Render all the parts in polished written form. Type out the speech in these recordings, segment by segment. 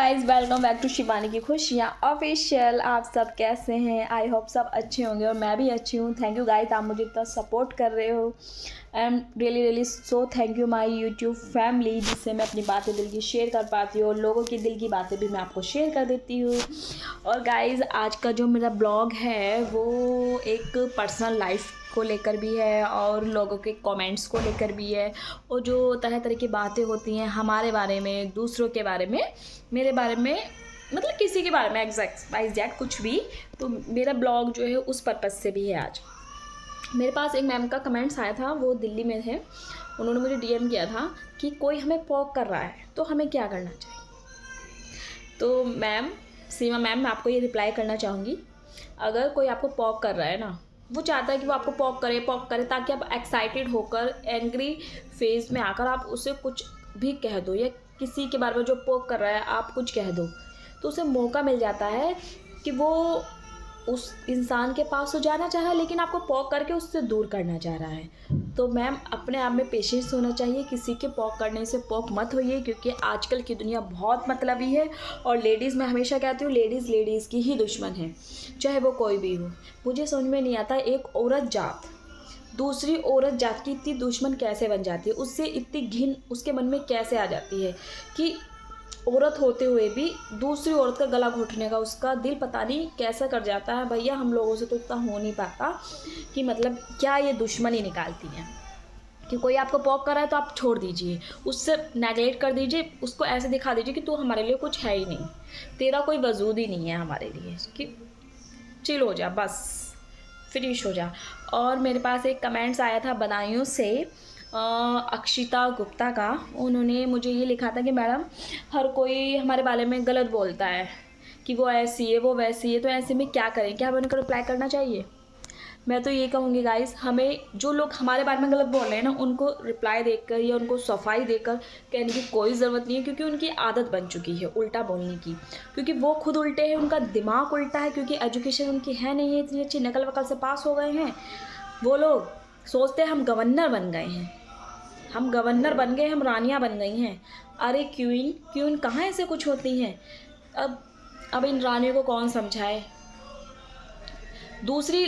Guys welcome back to Shivani की खुशियाँ official. आप सब कैसे हैं? आई होप सब अच्छे होंगे और मैं भी अच्छी हूँ। थैंक यू गाइस, आप मुझे इतना सपोर्ट कर रहे हो। I am really so thank you my YouTube family, जिससे मैं अपनी बातें दिल की शेयर कर पाती हूँ और लोगों की दिल की बातें भी मैं आपको शेयर कर देती हूँ। और गाइस आज का जो मेरा ब्लॉग है वो एक पर्सनल लाइफ को लेकर भी है और लोगों के कमेंट्स को लेकर भी है, और जो तरह तरह की बातें होती हैं हमारे बारे में, दूसरों के बारे में, मेरे बारे में, मतलब किसी के बारे में एग्जैक्ट कुछ भी। तो मेरा ब्लॉग जो है उस पर्पज़ से भी है। आज मेरे पास एक मैम का कमेंट्स आया था, वो दिल्ली में थे। उन्होंने मुझे डीएम किया था कि कोई हमें पॉक कर रहा है तो हमें क्या करना चाहिए। तो मैम सीमा मैम, मैं आपको ये रिप्लाई करना चाहूँगी, अगर कोई आपको पॉक कर रहा है ना, वो चाहता है कि वो आपको पॉक करे ताकि आप एक्साइटेड होकर एंग्री फेज में आकर आप उसे कुछ भी कह दो, या किसी के बारे में जो पॉक कर रहा है आप कुछ कह दो, तो उसे मौका मिल जाता है कि वो उस इंसान के पास तो जाना चाह रहा है लेकिन आपको पॉक करके उससे दूर करना चाह रहा है। तो मैम अपने आप में पेशेंस होना चाहिए, किसी के पॉक करने से पॉक मत होइए, क्योंकि आजकल की दुनिया बहुत मतलबी है। और लेडीज़, मैं हमेशा कहती हूँ लेडीज़ की ही दुश्मन है, चाहे वो कोई भी हो। मुझे समझ में नहीं आता एक औरत जात दूसरी औरत जात की इतनी दुश्मन कैसे बन जाती है, उससे इतनी घिन उसके मन में कैसे आ जाती है कि औरत होते हुए भी दूसरी औरत का गला घोटने का उसका दिल पता नहीं कैसा कर जाता है। भैया हम लोगों से तो इतना हो नहीं पाता कि मतलब क्या ये दुश्मनी निकालती हैं कि कोई आपको पॉक कर रहा है तो आप छोड़ दीजिए, उससे नेगलेक्ट कर दीजिए, उसको ऐसे दिखा दीजिए कि तू हमारे लिए कुछ है ही नहीं, तेरा कोई वजूद ही नहीं है हमारे लिए, कि चिल हो जा, बस फिनिश हो जा। और मेरे पास एक कमेंट्स आया था बदायूं से, अक्षिता गुप्ता का। उन्होंने मुझे ये लिखा था कि मैडम हर कोई हमारे बारे में गलत बोलता है कि वो ऐसी है वो वैसी है, तो ऐसे में क्या करें, क्या हमें उनको रिप्लाई करना चाहिए? मैं तो ये कहूँगी गाइस, हमें जो लोग हमारे बारे में गलत बोल रहे हैं ना, उनको रिप्लाई देकर या उनको सफाई देकर कहने की कोई ज़रूरत नहीं है, क्योंकि उनकी आदत बन चुकी है उल्टा बोलने की, क्योंकि वो खुद उल्टे हैं, उनका दिमाग उल्टा है, क्योंकि एजुकेशन उनकी है नहीं है, इतनी अच्छी नकल वकल से पास हो गए हैं। वो लोग सोचते हैं हम गवर्नर बन गए हैं, हम गवर्नर बन गए, हम रानियाँ बन गई हैं। अरे क्वीन कहाँ ऐसे कुछ होती हैं? अब इन रानियों को कौन समझाए? दूसरी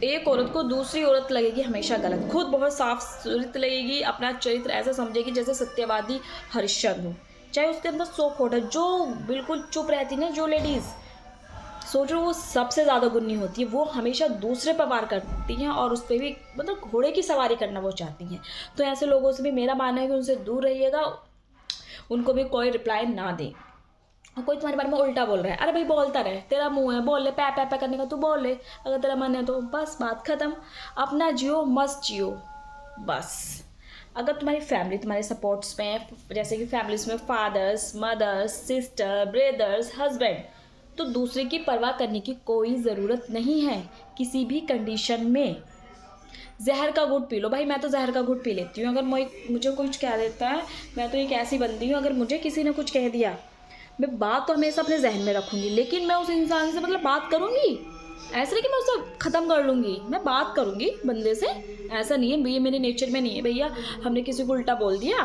एक औरत को दूसरी औरत लगेगी हमेशा गलत, खुद बहुत साफ चरित्र लगेगी, अपना चरित्र ऐसा समझेगी जैसे सत्यवादी हरिश्चंद्र हो, चाहे उसके अंदर 100 खोट है। जो बिल्कुल चुप रहती ना जो लेडीज़, सोचो वो सबसे ज़्यादा गुन्नी होती है, वो हमेशा दूसरे पर वार करती हैं और उस पर भी मतलब घोड़े की सवारी करना वो चाहती हैं। तो ऐसे लोगों से भी मेरा मानना है कि उनसे दूर रहिएगा, उनको भी कोई रिप्लाई ना दें। और कोई तुम्हारे बारे में उल्टा बोल रहा है, अरे भाई बोलता रहे, तेरा मुंह है, बोल ले, पै करने का तू बोल ले, अगर तेरा मन है तो बस बात ख़त्म। अपना जियो, मस्त जियो, बस। अगर तुम्हारी फैमिली तुम्हारे सपोर्ट्स में, जैसे कि फैमिलीज में fathers, mothers, sister, brothers, husband, तो दूसरे की परवाह करने की कोई ज़रूरत नहीं है किसी भी कंडीशन में। जहर का घूंट पी लो भाई, मैं तो जहर का घूंट पी लेती हूँ। अगर मुझे कुछ कह देता है, मैं तो एक ऐसी बंदी हूँ, अगर मुझे किसी ने कुछ कह दिया, मैं बात तो हमेशा अपने जहन में रखूँगी, लेकिन मैं उस इंसान से मतलब बात करूँगी, ऐसा नहीं कि मैं उसे ख़त्म कर लूँगी, मैं बात करूँगी बंदे से। ऐसा नहीं है, ये मेरे नेचर में नहीं है भैया। हमने किसी को उल्टा बोल दिया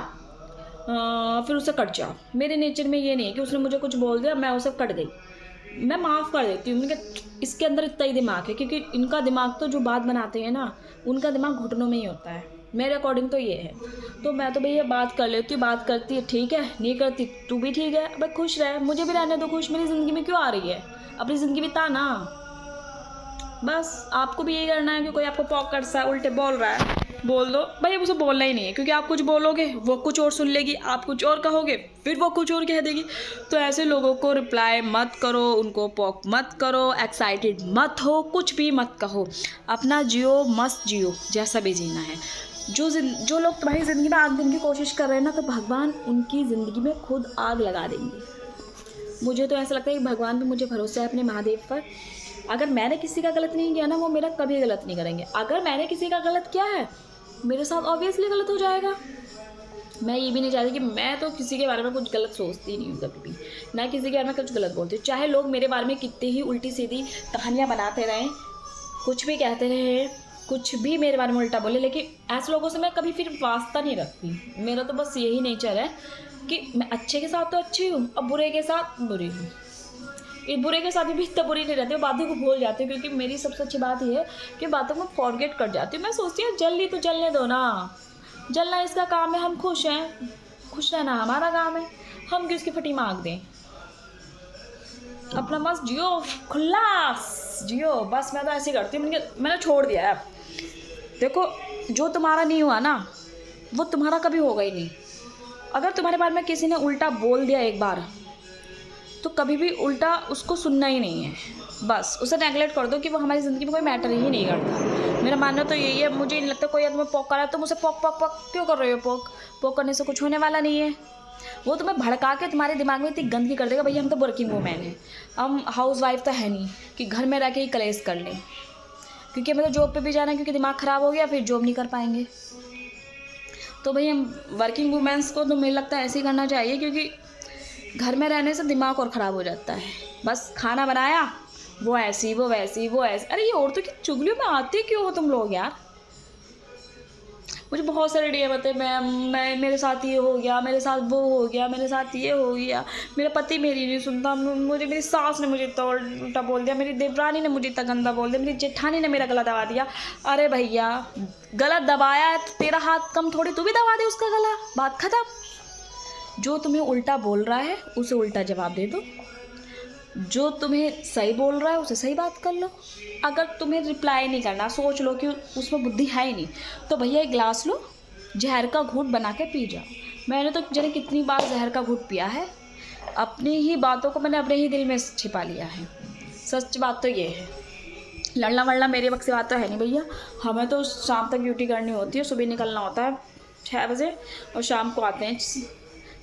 फिर उसे कट जाओ, मेरे नेचर में ये नहीं है कि उसने मुझे कुछ बोल दिया मैं उसे कट गई, मैं माफ़ कर देती हूँ। इसके अंदर इतना ही दिमाग है, क्योंकि इनका दिमाग तो जो बात बनाते हैं ना, उनका दिमाग घुटनों में ही होता है, मेरे अकॉर्डिंग तो ये है। तो मैं तो भैया बात कर लेती हूँ, बात करती है ठीक है, नहीं करती तू भी ठीक है, भाई खुश रहे, मुझे भी रहने दो खुश, मेरी ज़िंदगी में क्यों आ रही है, अपनी ज़िंदगी बिता ना। बस आपको भी यही करना है कि कोई आपको पॉक कर सा उल्टे बोल रहा है, बोल दो भाई, अब उसे बोलना ही नहीं है, क्योंकि आप कुछ बोलोगे वो कुछ और सुन लेगी, आप कुछ और कहोगे फिर वो कुछ और कह देगी। तो ऐसे लोगों को रिप्लाई मत करो, उनको पॉक मत करो, एक्साइटेड मत हो, कुछ भी मत कहो, अपना जियो, मस्त जियो, जैसा भी जीना है। जो लोग तुम्हारी ज़िंदगी में आग देने की कोशिश कर रहे हैं ना, तो भगवान उनकी ज़िंदगी में खुद आग लगा देंगे। मुझे तो ऐसा लगता है कि भगवान पे मुझे भरोसा है, अपने महादेव पर। अगर मैंने किसी का गलत नहीं किया ना, वो मेरा कभी गलत नहीं करेंगे। अगर मैंने किसी का गलत किया है, मेरे साथ ऑब्वियसली गलत हो जाएगा। मैं ये भी नहीं चाहती कि मैं तो किसी के बारे में कुछ गलत सोचती नहीं हूँ कभी भी, ना किसी के बारे में कुछ गलत बोलती हूँ। चाहे लोग मेरे बारे में कितनी ही उल्टी सीधी कहानियाँ बनाते रहें, कुछ भी कहते रहे, कुछ भी मेरे बारे में उल्टा बोले, लेकिन ऐसे लोगों से मैं कभी फिर वास्ता नहीं रखती। मेरा तो बस यही नेचर है क्योंकि मैं अच्छे के साथ तो अच्छी हूँ और बुरे के साथ बुरी हूँ। ये बुरे के साथ भी इतना बुरी नहीं रहती, बातों को भूल जाती हूँ, क्योंकि मेरी सबसे अच्छी बात ये है कि बातों को फॉरगेट कर जाती हूँ। मैं सोचती हूँ जल ली तो जलने दो ना, जलना इसका काम है, हम खुश हैं, खुश रहना हमारा काम है, हम क्यों इसकी फटी मांग दें। अपना मस्त जियो, खुल्लास जियो, बस मैं तो ऐसे करती हूँ। मैंने छोड़ दिया है। देखो जो तुम्हारा नहीं हुआ ना वो तुम्हारा कभी होगा ही नहीं। अगर तुम्हारे बारे में किसी ने उल्टा बोल दिया एक बार तो कभी भी उल्टा उसको सुनना ही नहीं है, बस उसे नेगलेक्ट कर दो कि वो हमारी ज़िंदगी में कोई मैटर ही नहीं करता। मेरा मानना तो यही है। मुझे नहीं लगता कोई तुम्हें पोक कर रहा है, तुम उसे पोक पोक पोक क्यों कर रहे हो। पोक करने से कुछ होने वाला नहीं है। वो तुम्हें भड़का के तुम्हारे दिमाग में इतनी गंदगी कर देगा। भैया हम तो वर्किंग वूमेन हैं, हम हाउस वाइफ तो है नहीं कि घर में रह के ही कलेश कर लें, क्योंकि हमें तो जॉब पे भी जाना है, क्योंकि दिमाग ख़राब हो गया फिर जॉब नहीं कर पाएंगे। तो भैया वर्किंग वूमेंस को तो मुझे लगता है ऐसे ही करना चाहिए, क्योंकि घर में रहने से दिमाग और ख़राब हो जाता है। बस खाना बनाया, वो ऐसी वो वैसी वो ऐसी। अरे ये औरतों की चुगलियों में आते क्यों हो तुम लोग यार। मुझे बहुत सारे डीएम आते, मैं मेरे साथ ये हो गया, मेरे साथ वो हो गया, मेरे साथ ये हो गया, मेरा पति मेरी नहीं सुनता, मुझे मेरी सास ने मुझे इतना उल्टा बोल दिया, मेरी देवरानी ने मुझे इतना गंदा बोल दिया, मेरी जेठानी ने मेरा गला दबा दिया। अरे भैया गला दबाया है तो तेरा हाथ कम थोड़ी, तू भी दबा दे उसका गला, बात ख़त्म। जो तुम्हें उल्टा बोल रहा है उसे उल्टा जवाब दे दो, जो तुम्हें सही बोल रहा है उसे सही बात कर लो। अगर तुम्हें रिप्लाई नहीं करना, सोच लो कि उसमें बुद्धि है ही नहीं, तो भैया एक गिलास लो, जहर का घूंट बना के पी जाओ। मैंने तो जाने कितनी बार जहर का घूंट पिया है, अपनी ही बातों को मैंने अपने ही दिल में छिपा लिया है। सच बात तो ये है। लड़ना वड़ना मेरे वक्त से बात तो है नहीं भैया। हमें तो शाम तक ड्यूटी करनी होती है, सुबह निकलना होता है 6 बजे और शाम को आते हैं।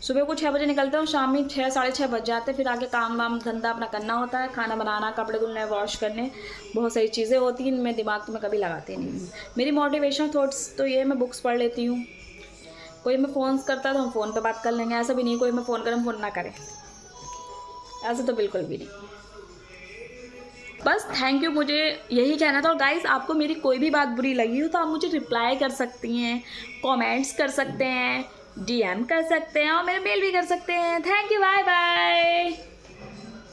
सुबह को 6 बजे निकलते हैं और शाम में 6 साढ़े 6 बज जाते हैं। फिर आगे काम वाम धंधा अपना करना होता है, खाना बनाना, कपड़े धुलने, वॉश करने, बहुत सारी चीज़ें होती हैं। मैं दिमाग तो मैं कभी लगाती नहीं हूँ। मेरी मोटिवेशनल थॉट्स तो ये, मैं बुक्स पढ़ लेती हूँ। कोई मैं फ़ोन करता है तो हम फ़ोन पे बात कर लेंगे, ऐसा भी नहीं कोई मैं फ़ोन करें हम फ़ोन ना करें, ऐसा तो बिल्कुल भी नहीं। बस थैंक यू, मुझे यही कहना था। और गाइस आपको मेरी कोई भी बात बुरी लगी हो तो आप मुझे रिप्लाई कर सकती हैं, कमेंट्स कर सकते हैं, डीएम कर सकते हैं और मेरे मेल भी कर सकते हैं। Thank you, bye bye.